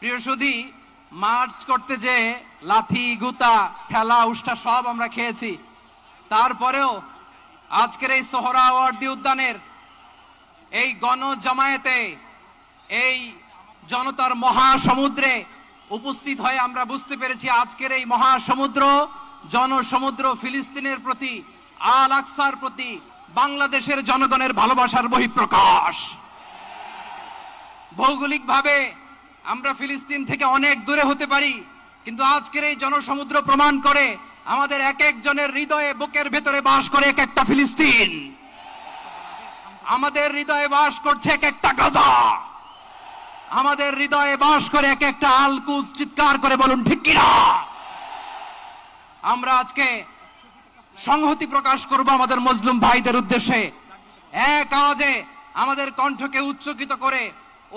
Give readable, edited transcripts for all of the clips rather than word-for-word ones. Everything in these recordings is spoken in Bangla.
প্রিয় সুধী, মার্চ করতে যে লাথি গুতা ঠেলা উষ্টা সব আমরা খেয়েছি, তারপরেও আজকের এই সোহরাওয়ার্দী উদ্যানের এই গণজামায়াতে, এই জনতার মহাসমুদ্রে উপস্থিত হয়ে আমরা বুঝতে পেরেছি আজকের এই মহাসমুদ্র, জনসমুদ্র ফিলিস্তিনের প্রতি, আল আকসার প্রতি বাংলাদেশের জনগণের ভালোবাসার বহিঃপ্রকাশ। ভৌগোলিকভাবে আমরা ফিলিস্তিন থেকে অনেক দূরে হতে পারি, কিন্তু আজকের এই জনসমুদ্র প্রমাণ করে আমাদের এক একজনের হৃদয়ে, বুকের ভেতরে বাস করে এক একটা ফিলিস্তিন। আমাদের হৃদয়ে বাস করছে এক একটা গাজা, আমাদের হৃদয়ে বাস করে এক একটা আল কুদস। চিৎকার করে বলুন ঠিক কিনা? আমরা আজকে সংহতি প্রকাশ করব আমাদের মজলুম ভাইদের উদ্দেশ্যে। এক আওয়াজে আমাদের কণ্ঠকে উচ্চকিত করে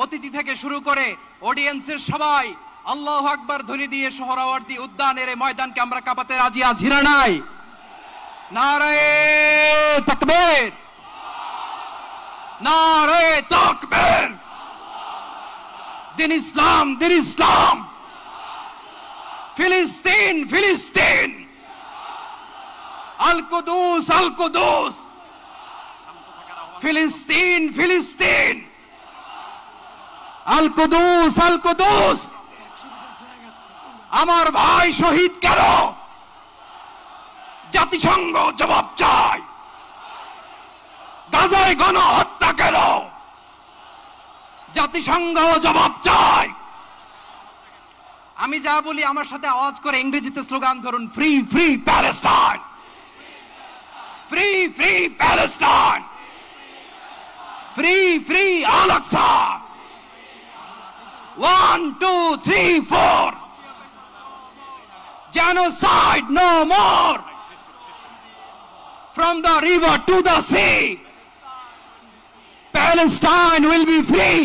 অতিথি থেকে শুরু করে অডিয়েন্সের সবাই আল্লাহু আকবার ধ্বনি দিয়ে সোহরাওয়ার্দী উদ্যানের এই ময়দানকে আমরা কাঁপাতে রাজি আছি না নাই? নারে তাকবীর, নারে তাকবীর। দিন ইসলাম, দিন ইসলাম। ফিলিস্তিন, ফিলিস্তিন। আল কুদুস, আল কুদুস। ফিলিস্তিন, ফিলিস্তিন। আল কুদুস, আল কুদুস। আমার ভাই শহীদ কেন? জাতিসংঘ জবাব চায়। গাজায় গণহত্যা কেন? জাতিসংঘ জবাব চায়। আমি যা বলি আমার সাথে আওয়াজ করে ইংরেজিতে স্লোগান ধরুন, free free Palestine, free free Palestine, free free Al Aqsa. 1 2 3 4, genocide no more. From the river to the sea, Palestine will be free.